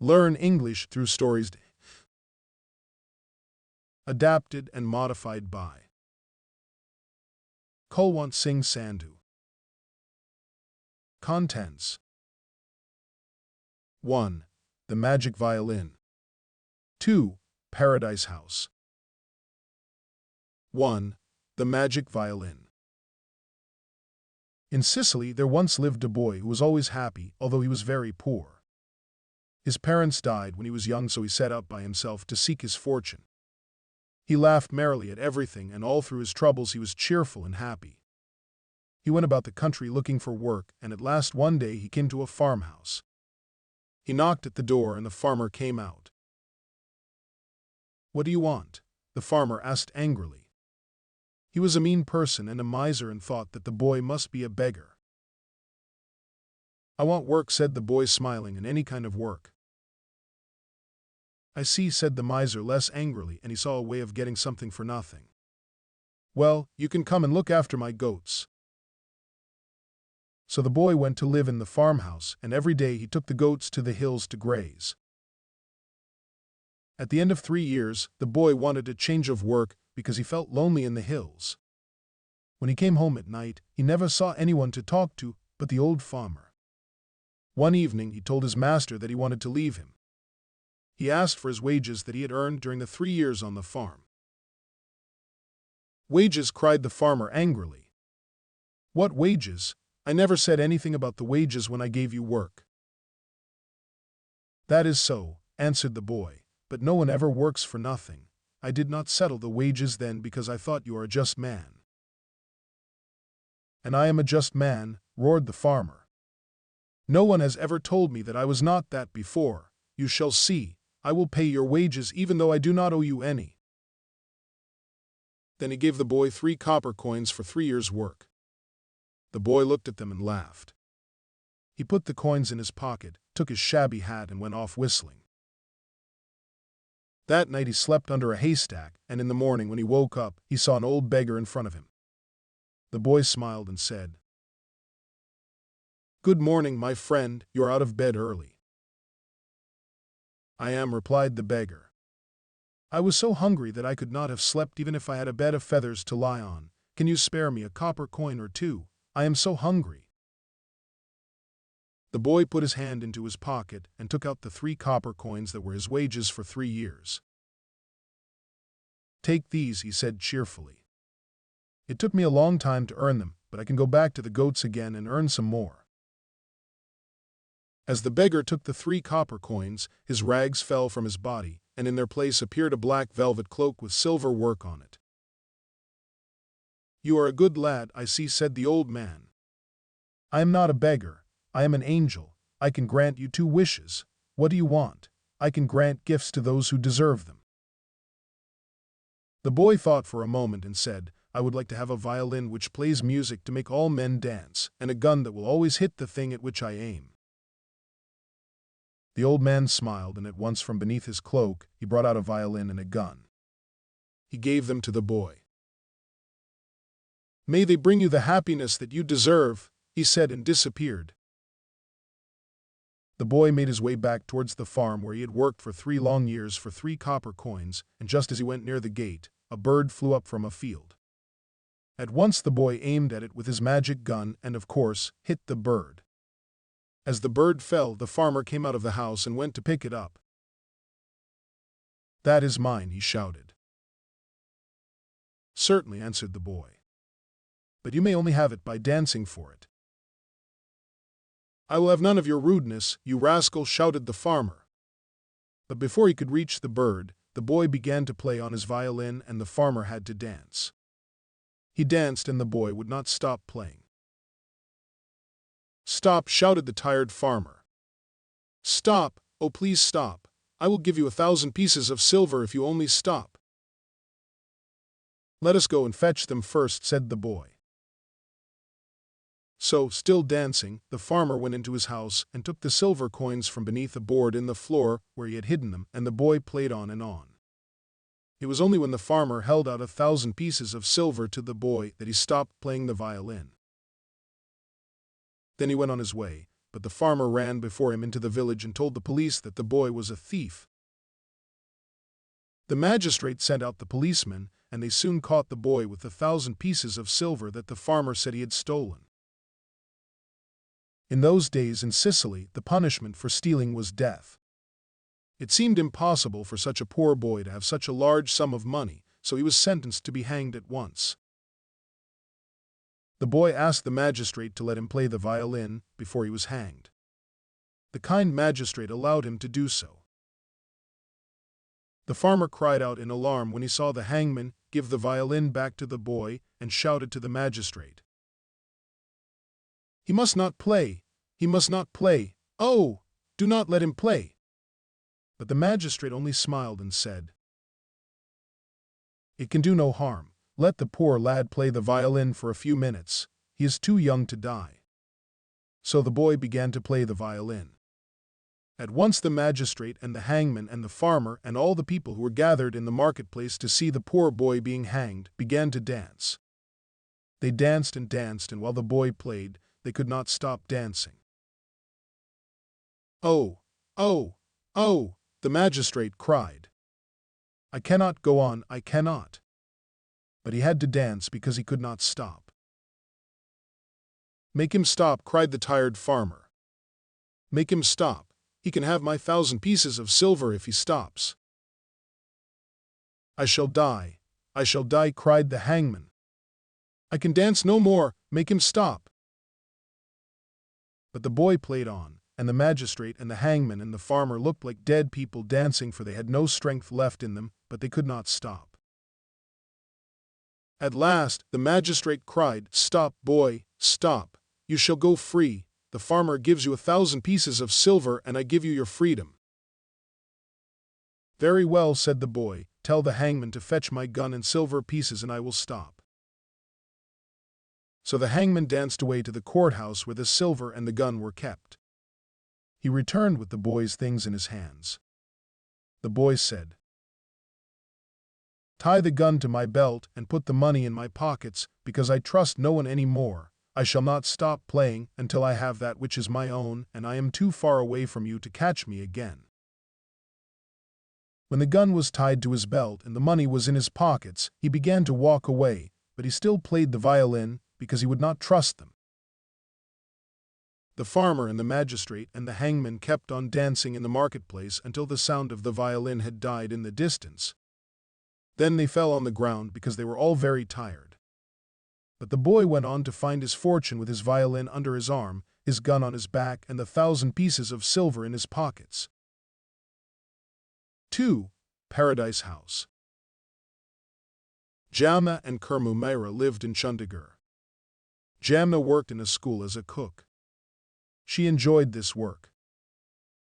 Learn English through stories. Adapted and modified by Kulwant Singh Sandhu. Contents: 1. The Magic Violin. 2. Paradise House. 1. The Magic Violin. In Sicily there once lived a boy who was always happy, although he was very poor. His parents died when he was young, so he set out by himself to seek his fortune. He laughed merrily at everything, and all through his troubles he was cheerful and happy. He went about the country looking for work, and at last one day he came to a farmhouse. He knocked at the door, and the farmer came out. "What do you want?" the farmer asked angrily. He was a mean person and a miser, and thought that the boy must be a beggar. "I want work," said the boy, smiling, "and any kind of work." "I see," said the miser less angrily, and he saw a way of getting something for nothing. "Well, you can come and look after my goats." So the boy went to live in the farmhouse, and every day he took the goats to the hills to graze. At the end of 3 years, the boy wanted a change of work because he felt lonely in the hills. When he came home at night, he never saw anyone to talk to but the old farmer. One evening he told his master that he wanted to leave him. He asked for his wages that he had earned during the 3 years on the farm. "Wages?" cried the farmer angrily. "What wages? I never said anything about the wages when I gave you work." "That is so," answered the boy, "but no one ever works for nothing. I did not settle the wages then because I thought you are a just man." "And I am a just man," roared the farmer. "No one has ever told me that I was not that before. You shall see. I will pay your wages even though I do not owe you any." Then he gave the boy 3 copper coins for 3 years' work. The boy looked at them and laughed. He put the coins in his pocket, took his shabby hat, and went off whistling. That night he slept under a haystack, and in the morning when he woke up, he saw an old beggar in front of him. The boy smiled and said, "Good morning, my friend, you're out of bed early." "I am," replied the beggar. "I was so hungry that I could not have slept even if I had a bed of feathers to lie on. Can you spare me a copper coin or 2? I am so hungry." The boy put his hand into his pocket and took out the 3 copper coins that were his wages for 3 years. "Take these," he said cheerfully. "It took me a long time to earn them, but I can go back to the goats again and earn some more." As the beggar took the 3 copper coins, his rags fell from his body, and in their place appeared a black velvet cloak with silver work on it. "You are a good lad, I see," said the old man. "I am not a beggar. I am an angel. I can grant you 2 wishes. What do you want?" "I can grant gifts to those who deserve them." The boy thought for a moment and said, "I would like to have a violin which plays music to make all men dance, and a gun that will always hit the thing at which I aim." The old man smiled, and at once from beneath his cloak he brought out a violin and a gun. He gave them to the boy. "May they bring you the happiness that you deserve," he said, and disappeared. The boy made his way back towards the farm where he had worked for 3 long years for 3 copper coins, and just as he went near the gate, a bird flew up from a field. At once the boy aimed at it with his magic gun and, of course, hit the bird. As the bird fell, the farmer came out of the house and went to pick it up. "That is mine," he shouted. "Certainly," answered the boy. "But you may only have it by dancing for it." "I will have none of your rudeness, you rascal," shouted the farmer. But before he could reach the bird, the boy began to play on his violin, and the farmer had to dance. He danced, and the boy would not stop playing. "Stop!" shouted the tired farmer. "Stop! Oh, please stop! I will give you 1,000 pieces of silver if you only stop." "Let us go and fetch them first," said the boy. So, still dancing, the farmer went into his house and took the silver coins from beneath a board in the floor where he had hidden them, and the boy played on and on. It was only when the farmer held out 1,000 pieces of silver to the boy that he stopped playing the violin. Then he went on his way, but the farmer ran before him into the village and told the police that the boy was a thief. The magistrate sent out the policemen, and they soon caught the boy with the 1,000 pieces of silver that the farmer said he had stolen. In those days in Sicily, the punishment for stealing was death. It seemed impossible for such a poor boy to have such a large sum of money, so he was sentenced to be hanged at once. The boy asked the magistrate to let him play the violin before he was hanged. The kind magistrate allowed him to do so. The farmer cried out in alarm when he saw the hangman give the violin back to the boy and shouted to the magistrate, "He must not play! He must not play! Oh, do not let him play!" But the magistrate only smiled and said, "It can do no harm. Let the poor lad play the violin for a few minutes. He is too young to die." So the boy began to play the violin. At once the magistrate and the hangman and the farmer and all the people who were gathered in the marketplace to see the poor boy being hanged began to dance. They danced, and while the boy played, they could not stop dancing. "Oh, oh, oh!" the magistrate cried. "I cannot go on, I cannot." But he had to dance because he could not stop. "Make him stop," cried the tired farmer. "Make him stop. He can have my 1,000 pieces of silver if he stops." I shall die, cried the hangman. "I can dance no more, make him stop." But the boy played on, and the magistrate and the hangman and the farmer looked like dead people dancing, for they had no strength left in them, but they could not stop. At last the magistrate cried, "Stop, boy, stop. You shall go free. The farmer gives you 1,000 pieces of silver, and I give you your freedom." "Very well," said the boy, "tell the hangman to fetch my gun and silver pieces, and I will stop." So the hangman danced away to the courthouse where the silver and the gun were kept. He returned with the boy's things in his hands. The boy said, "Tie the gun to my belt and put the money in my pockets, because I trust no one any more. I shall not stop playing until I have that which is my own, and I am too far away from you to catch me again." When the gun was tied to his belt and the money was in his pockets, he began to walk away, but he still played the violin because he would not trust them. The farmer and the magistrate and the hangman kept on dancing in the marketplace until the sound of the violin had died in the distance. Then they fell on the ground because they were all very tired. But the boy went on to find his fortune with his violin under his arm, his gun on his back, and the 1,000 pieces of silver in his pockets. 2. Paradise House. Jamna and Kurmu Mehra lived in Chandigarh. Jamna worked in a school as a cook. She enjoyed this work.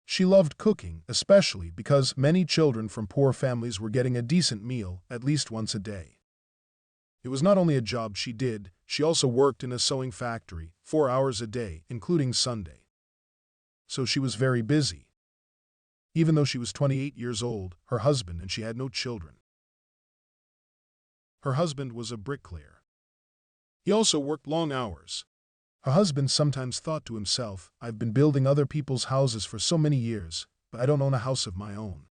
She loved cooking, especially because many children from poor families were getting a decent meal at least once a day. It was not only a job she did, she also worked in a sewing factory, 4 hours a day, including Sunday. So she was very busy. Even though she was 28 years old, her husband and she had no children. Her husband was a bricklayer. He also worked long hours. Her husband sometimes thought to himself, "I've been building other people's houses for so many years, but I don't own a house of my own."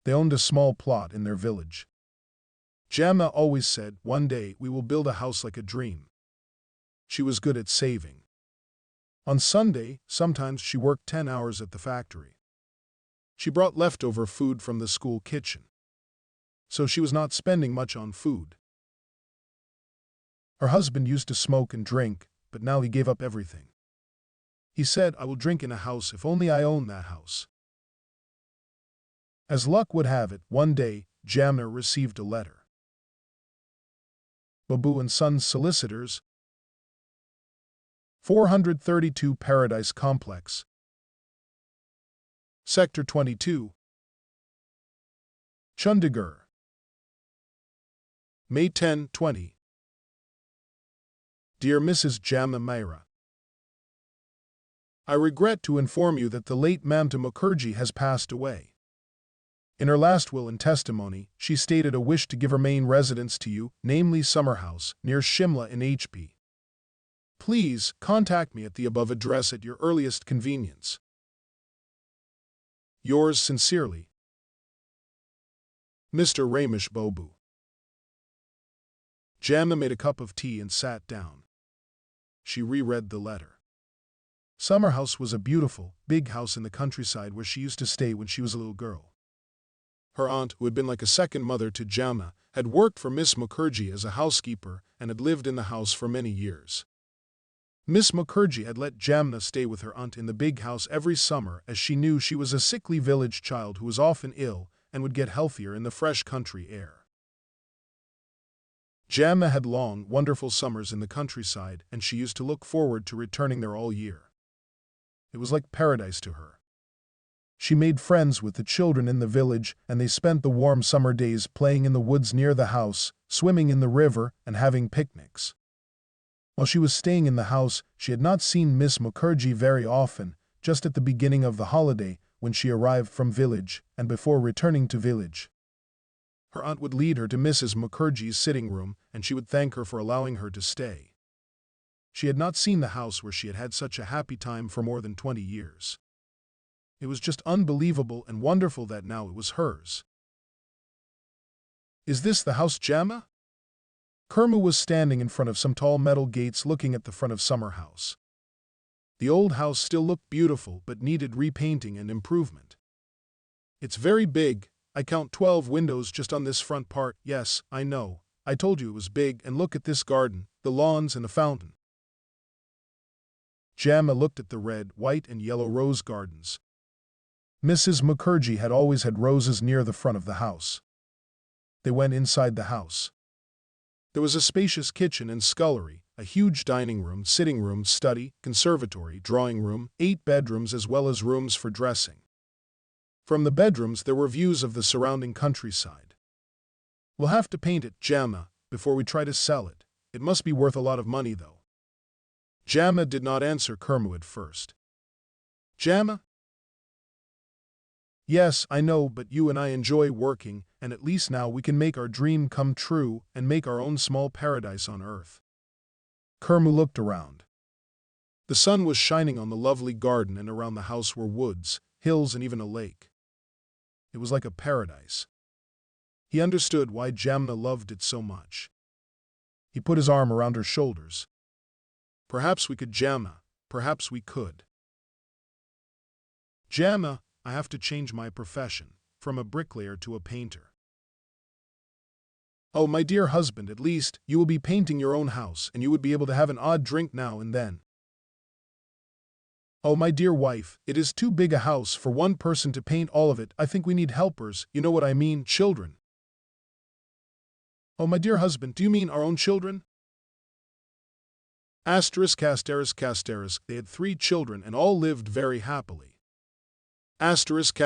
They owned a small plot in their village. Jamna always said, "One day we will build a house like a dream." She was good at saving. On Sunday, sometimes she worked 10 hours at the factory. She brought leftover food from the school kitchen. So she was not spending much on food. Her husband used to smoke and drink, but now he gave up everything. He said, "I will drink in a house if only I own that house." As luck would have it, one day, Jamna received a letter. Babu and Sons Solicitors, 432 Paradise Complex, Sector 22, Chandigarh, May 10, 20. Dear Mrs. Jamna Mehra, I regret to inform you that the late Mamta Mukherjee has passed away. In her last will and testimony, she stated a wish to give her main residence to you, namely Summer House, near Shimla in HP. Please contact me at the above address at your earliest convenience. Yours sincerely, Mr. Ramesh Bobu. Jamna made a cup of tea and sat down. She reread the letter. Summer House was a beautiful, big house in the countryside where she used to stay when she was a little girl. Her aunt, who had been like a second mother to Jamna, had worked for Miss Mukherjee as a housekeeper and had lived in the house for many years. Miss Mukherjee had let Jamna stay with her aunt in the big house every summer as she knew she was a sickly village child who was often ill and would get healthier in the fresh country air. Jamna had long, wonderful summers in the countryside, and she used to look forward to returning there all year. It was like paradise to her. She made friends with the children in the village, and they spent the warm summer days playing in the woods near the house, swimming in the river, and having picnics. While she was staying in the house, she had not seen Miss Mukherjee very often, just at the beginning of the holiday, when she arrived from village, and before returning to village. Her aunt would lead her to Mrs. Mukherjee's sitting room, and she would thank her for allowing her to stay. She had not seen the house where she had had such a happy time for more than 20 years. It was just unbelievable and wonderful that now it was hers. Is this the house, Jamna? Kurmu was standing in front of some tall metal gates looking at the front of Summer House. The old house still looked beautiful but needed repainting and improvement. It's very big. I count 12 windows just on this front part. Yes, I know. I told you it was big, and look at this garden, the lawns and the fountain. Jamna looked at the red, white and yellow rose gardens. Mrs. Mukherjee had always had roses near the front of the house. They went inside the house. There was a spacious kitchen and scullery, a huge dining room, sitting room, study, conservatory, drawing room, 8 bedrooms as well as rooms for dressing. From the bedrooms there were views of the surrounding countryside. We'll have to paint it, Jamna, before we try to sell it. It must be worth a lot of money, though. Jamna did not answer Kurmu at first. Jamna? Yes, I know, but you and I enjoy working, and at least now we can make our dream come true and make our own small paradise on earth. Kurmu looked around. The sun was shining on the lovely garden, and around the house were woods, hills, and even a lake. It was like a paradise. He understood why Jamna loved it so much. He put his arm around her shoulders. Perhaps we could, Jamna, perhaps we could. Jamna, I have to change my profession, from a bricklayer to a painter. Oh, my dear husband, at least you will be painting your own house, and you would be able to have an odd drink now and then. Oh, my dear wife, it is too big a house for one person to paint all of it. I think we need helpers, you know what I mean, children. Oh, my dear husband, do you mean our own children? Asterisk. They had 3 children and all lived very happily. Asterisk.